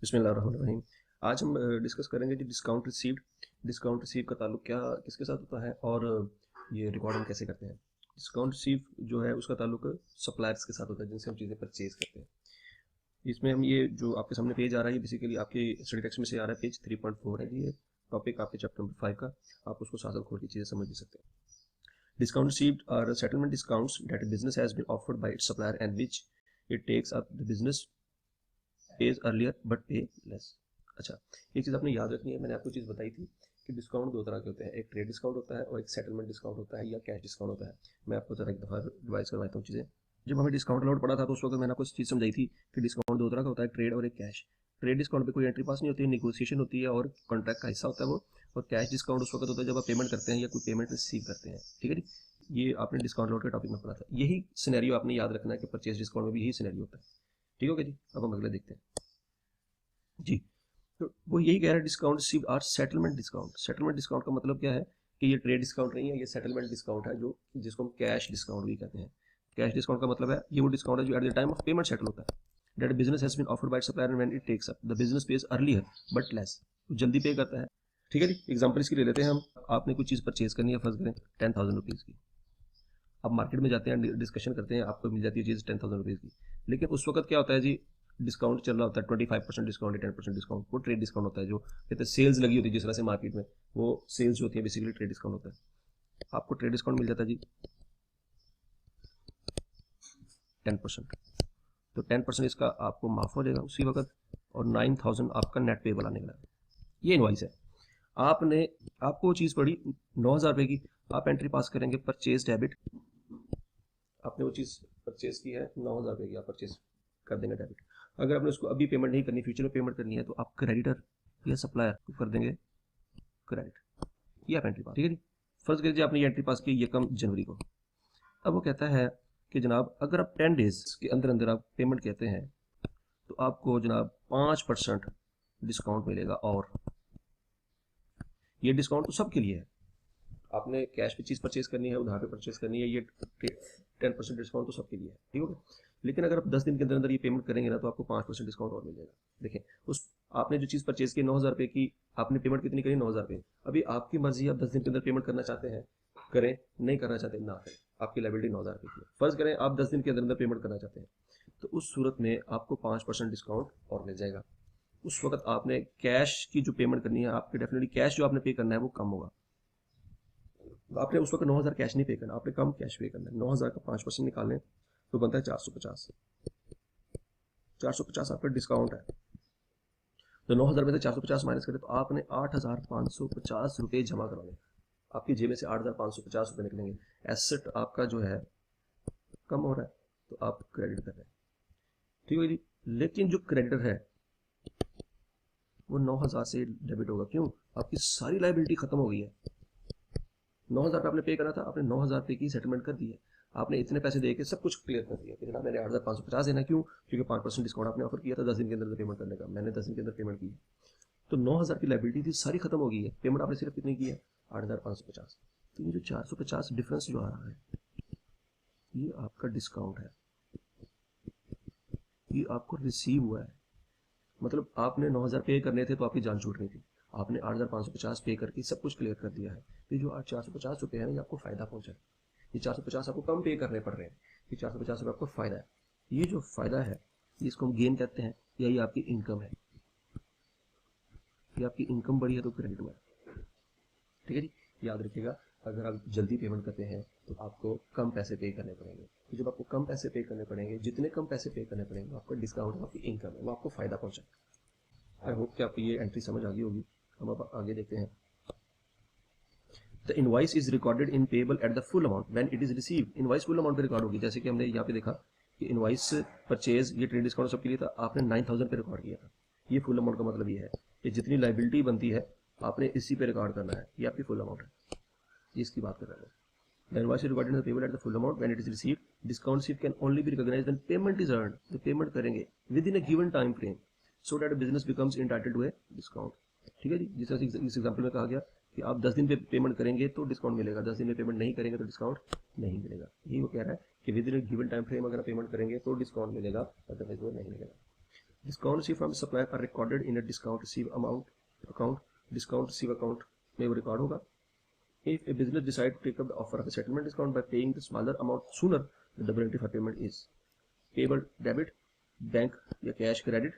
बिस्मिल्लाहिर्रहमानिर्रहीम। आज हम डिस्कस करेंगे कि डिस्काउंट रिसीव का ताल्लुक क्या किसके साथ होता है और ये रिकॉर्ड हम कैसे करते हैं। डिस्काउंट रिसीव जो है उसका ताल्लुक सप्लायर्स के साथ होता है जिनसे हम चीज़ें परचेज करते हैं। इसमें हम ये जो आपके सामने पेज आ रहा है ये बेसिकली आपके स्टडी टेक्स्ट में से आ रहा है, पेज 3.4 है जी। ये टॉपिक आपके चैप्टर नंबर 5 का, आप उसको साथ खोल के चीज़ें समझ भी सकते हैं। Discount received are settlement discounts that a business has been offered by its supplier and which it takes up the business pays earlier but pay less। अच्छा, एक चीज़ आपने याद रखनी है, मैंने आपको चीज़ बताई थी कि डिस्काउंट दो तरह के होते हैं, एक ट्रेड डिस्काउंट होता है और एक सेटलमेंट डिस्काउंट होता है या कैश डिस्काउंट होता है। मैं आपको ज़रा एक दफ़ा रिवाइज करवाता हूँ चीज़ें। जब हमें डिस्काउंट अलाउड पड़ा था तो उस वक्त मैंने आपको चीज़ समझाई थी कि डिस्काउंट दो तरह का होता है, ट्रेड और एक कैश। ट्रेड डिस्काउंट पे कोई एंट्री पास नहीं होती है, निगोशिएशन होती है और कॉन्ट्रैक्ट का हिस्सा होता है वो। और कैश डिस्काउंट उस वक्त होता है जब आप पेमेंट करते हैं या कोई पेमेंट रिसीव करते हैं। ठीक है जी, ये आपने डिस्काउंट अलाउड के टॉपिक में पढ़ा था। यही सिनेरियो आपने याद रखना है कि परचेज डिस्काउंट में भी यही सिनेरियो होता है। ठीक हो गया जी, अब हम अगले देखते हैं जी। तो वो यही कह रहा है discount received are settlement discount. Settlement discount का मतलब क्या है कि ये ट्रेड डिस्काउंट नहीं है, ये सेटलमेंट डिस्काउंट है जो जिसको हम कैश डिस्काउंट भी कहते हैं। कैश डिस्काउंट का मतलब है ये वो डिस्काउंट है जो at the time of payment settle होता है। That business has been offered by supplier and when it takes up the business pays earlier but less. जल्दी पे करता है। ठीक है जी, एग्जांपल इसकी ले लेते हैं हम। आपने कोई चीज़ परचेज करनी है, फर्ज करें 10,000 रुपीज़ की। आप मार्केट में जाते हैं, डिस्कशन करते हैं, आपको मिल जाती है चीज़ 10,000 रुपीज़ की। लेकिन उस वक्त क्या होता है जी, डिस्काउंट चल रहा होता है, 25% डिस्काउंट या 10% डिस्काउंट। वो ट्रेड डिस्काउंट होता है, जो कहते हैं सेल्स लगी होती है जिस तरह से मार्केट में, वो सेल्स जो होती है बेसिकली ट्रेड डिस्काउंट होता है। आपको ट्रेड डिस्काउंट मिल जाता है जी 10%। तो 10% इसका आपको माफ हो जाएगा उसी वक्त, और 9,000 आपका नेट पेबल आने लगा। ये इनवाइस है। आपने आपको चीज़ पड़ी 9,000 रुपये की, आप एंट्री पास करेंगे परचेज डेबिट। आपने वो चीज़ परचेज की है 9,000 रुपये की, आप परचेज कर देंगे डेबिट। अगर आपने उसको अभी पेमेंट नहीं करनी, फ्यूचर में पेमेंट करनी है, तो आप क्रेडिटर या सप्लायर को कर देंगे क्रेडिट। ये आप एंट्री पास। ठीक है जी। फर्स्ट कीजिए आपने ये एंट्री पास की, ये कम जनवरी को। अब वो कहता है कि जनाब अगर आप 10 डेज के अंदर अंदर आप पेमेंट कहते हैं तो आपको जनाब 5% डिस्काउंट मिलेगा। और ये डिस्काउंट तो सबके लिए है। आपने कैश पे चीज़ परचेज करनी है, उधार पे परचेज करनी है, ये 10% डिस्काउंट तो सबके लिए है। ठीक है। लेकिन अगर आप 10 दिन के अंदर अंदर ये पेमेंट करेंगे ना तो आपको 5% डिस्काउंट और मिल जाएगा। देखें, उस आपने जो चीज़ परचेज की 9,000 रुपये की, आपने पेमेंट कितनी करी? 9,000 रुपये। अभी आपकी मर्जी, आप 10 दिन के अंदर पेमेंट करना चाहते हैं करें, नहीं करना चाहते ना करें। आपकी लायबिलिटी 9,000 रुपये की है। फर्ज करें आप 10 दिन के अंदर अंदर पेमेंट करना चाहते हैं, तो उस सूरत में आपको 5% डिस्काउंट और मिल जाएगा। उस वक्त आपने कैश की जो पेमेंट करनी है, आपके डेफिनेटली कैश जो आपने पे करना है वो कम होगा। तो आपने उस वक्त 9,000 कैश नहीं पे करना, आपने कम कैश पे करना है। 9,000 का 5% निकालें तो बनता है 450। 450 आपका डिस्काउंट है। तो 9,000 में से 450 माइनस करें तो आपने 8,550 रुपये जमा करवाने। आपकी जेब में से 8,550 रुपये निकलेंगे। एसेट आपका जो है कम हो रहा है तो आप क्रेडिट कर रहे हैं। ठीक है जी। लेकिन जो क्रेडिटर है वो 9,000 से डेबिट होगा। क्यों? आपकी सारी लाइबिलिटी खत्म हो गई है। 9,000 पे आपने पे करा था, आपने 9,000 पे की सेटलमेंट कर दी है। आपने इतने पैसे दे के सब कुछ क्लियर कर दिया कि जनाब मैंने 8,550 देना। क्यों? क्योंकि 5% डिस्काउंट आपने ऑफर किया था 10 दिन के अंदर पेमेंट करने का। मैंने 10 दिन के अंदर पेमेंट की है, तो 9,000 की लाइबिलिटी थी सारी खत्म हो गई है। पेमेंट आपने सिर्फ कितनी की है? 8,550। तो ये जो 450 डिफरेंस जो आ रहा है ये आपका डिस्काउंट है, ये आपको रिसीव हुआ है। मतलब आपने 9,000 पे करने थे तो आपकी जान छूट रही थी, आपने 8,550 पे करके सब कुछ क्लियर कर दिया है। तो जो 450 रुपये है ये आपको फायदा पहुंचा है। ये 450 आपको कम पे करने पड़ रहे हैं, ये 450 रुपये आपको फायदा है। ये जो फायदा है इसको हम गेन कहते हैं, या ये आपकी इनकम है। ये आपकी इनकम बढ़ी है तो क्रेडिट हुआ है। ठीक है जी। याद रखिएगा, अगर आप जल्दी पेमेंट करते हैं तो आपको कम पैसे पे करने पड़ेंगे। तो जब आपको कम पैसे पे करने पड़ेंगे, जितने कम पैसे पे करने पड़ेंगे आपका डिस्काउंट, आपकी इनकम है, वो आपको फायदा पहुंचाएगा। आई होप कि आपको ये एंट्री समझ आ गई होगी। हम अब आगे देखते हैं। The invoice is recorded in payable at the full amount when it is receive. Invoice full amount पे रिकॉर्ड होगी। जैसे कि हमने यहाँ पे देखा कि इनवाइस परचेज ये ट्रेड डिस्काउंट सबके लिए था, आपने 9,000 पे रिकॉर्ड किया था। ये फुल अमाउंट का मतलब ये है कि जितनी लाइबिलिटी बनती है आपने इसी पे रिकॉर्ड करना है। ये आपकी फुल अमाउंट है, ये इसकी बात कर रहे हैं। The invoice is recorded in the payable at the full amount when it is received. Discount receipt can only be recognized when payment is earned. तो पेमेंट करेंगे within a given time frame so that a business becomes entitled to a discount. ठीक है जी। जिस तरह से इस example में कहा गया कि आप 10 दिन पे पेमेंट करेंगे तो डिस्काउंट मिलेगा, 10 दिन में पेमेंट नहीं करेंगे तो डिस्काउंट नहीं मिलेगा। यही वो कह रहा है कि with in given time frame अगर आप पेमेंट करेंगे तो डिस्काउंट मिलेगा, अदरवाइज वो नहीं मिलेगा। Discount receive from supplier are recorded in a discount receive amount account, discount receive account में वो रिकॉर्ड होगा. If a business decide to take up the offer of a settlement discount by paying the smaller amount sooner, the double for payment is payable debit, bank या cash credit,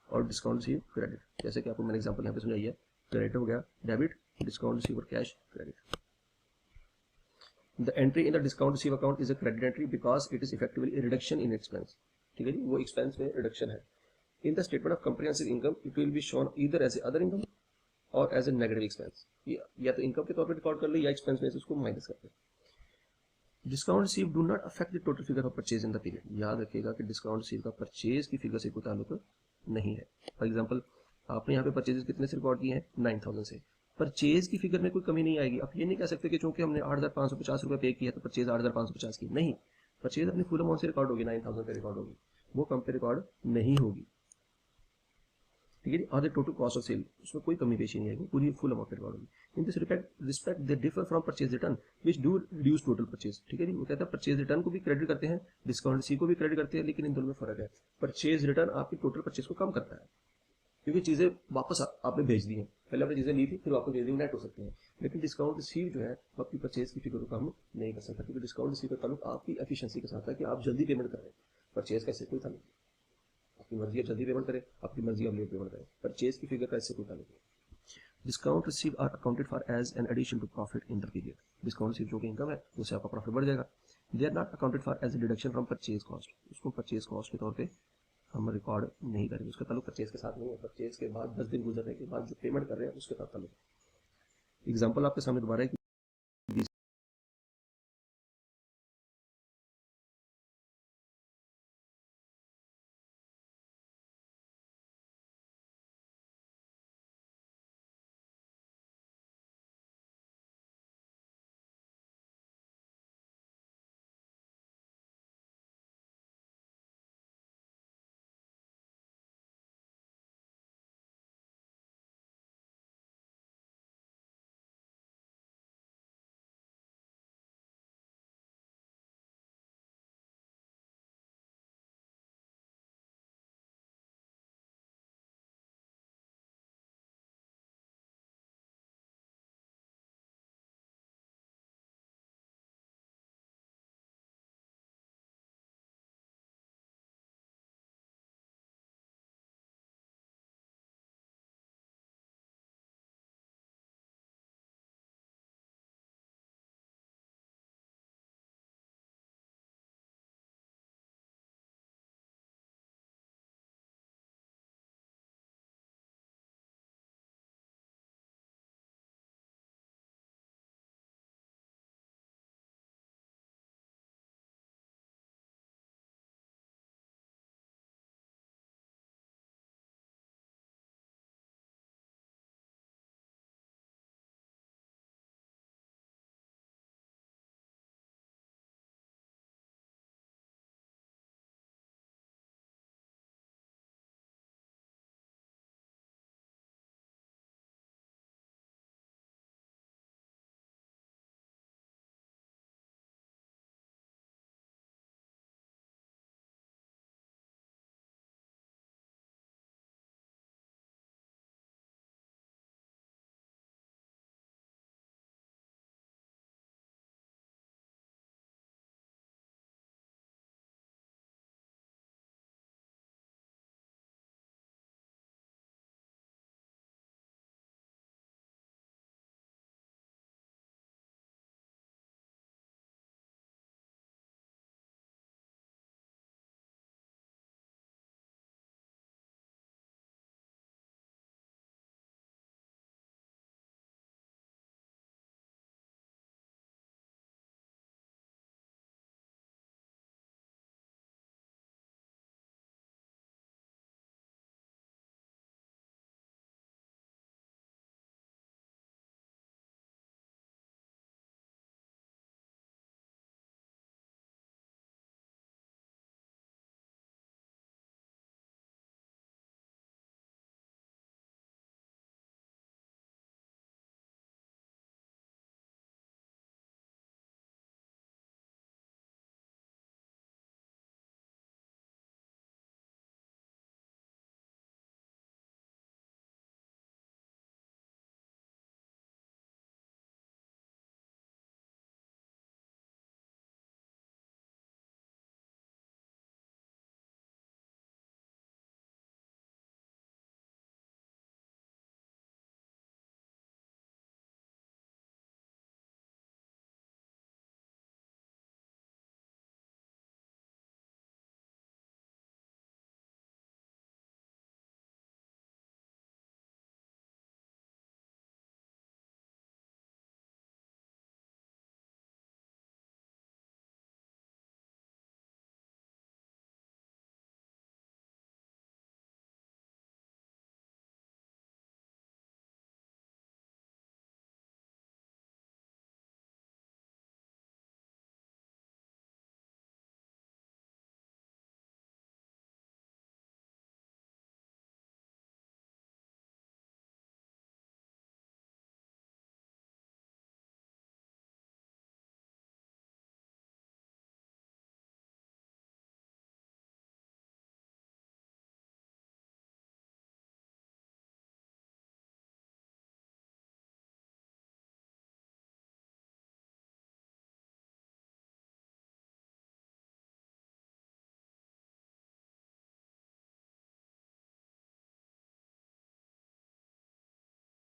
और discount receive credit. जैसे कि आपको मैंने example यहाँ पे समझाई है, क्रेडिट हो गया डेबिट, डिस्काउंट रिसीव और cash credit. The entry in the discount receive account is a credit entry because it is effectively reduction in expense. ठीक है जी, वो एक्सपेंस में रिडक्शन है. In the statement of comprehensive income it will be shown either as a other income और as a negative expense. या तो income के तौर पे रिकॉर्ड कर ले या एक्सपेंस में से उसको माइनस कर ले. Discount receive do not affect the total figure of purchase in the period. याद रखिएगा कि डिस्काउंट रिसीव का परचेज की फिगर से कोई ताल्लुक नहीं है. फॉर एग्जांपल आपने यहाँ पे परचेजेस कितने से रिकॉर्ड किए हैं, 9000 से. परचेज की फिगर में कोई कमी नहीं आएगी. आप ये नहीं कह सकते कि चूंकि हमने 8550 रुपये पे किया तो परचेज 8550 की. नहीं, परचेज अपनी फुल अमाउंट से रिकॉर्ड होगी, 9000 पे रिकॉर्ड होगी, वो कम पे रिकॉर्ड नहीं होगी. ठीक है जी. और the total cost of sale, उसमें कोई कमी पेशी नहीं आएगी, पूरी फुल अमाउंट पे रिकॉर्ड होगी. In this respect they differ from purchase return which do reduce total purchase. ठीक है जी. वो कहता है परचेज रिटर्न को भी क्रेडिट करते हैं, डिस्काउंट रिसीव को भी क्रेडिट करते हैं, लेकिन इन दोनों में फर्क है. परचेज रिटर्न आपकी टोटल परचेज को कम करता है, क्योंकि चीजें वापस आपने भेज दी हैं. पहले आपने चीजें ली थी, फिर वापस भेज दी, नेट हो सकते हैं. लेकिन डिस्काउंट रिसीव जो है वो आपकी परचेज की फिगर को कम नहीं कर सकता, क्योंकि डिस्काउंट रिसीव का ताल्लुक आपकी एफिशिएंसी के साथ है कि आप जल्दी पेमेंट कर रहे हैं. परचेज का इससे कोई ताल्लुक नहीं. आपकी मर्जी आप जल्दी पेमेंट करें, आपकी मर्जी आप लेट पेमेंट करें, परचेज की फिगर का इससे कोई ताल्लुक नहीं. Discount receive are accounted for as an addition to profit in the period. Discount receive जो कि इनकम है उससे आपका प्रॉफिट बढ़ जाएगा. They are not accounted for as a deduction from purchase cost. उसको परचेज कॉस्ट के तौर पे हम रिकॉर्ड नहीं करेंगे, उसका ताल्लुक परचेज के साथ नहीं है. परचेज के बाद 10 दिन गुजरने के बाद जो पेमेंट कर रहे हैं उसके साथ ताल्लुक. एग्जांपल आपके सामने दोबारा है.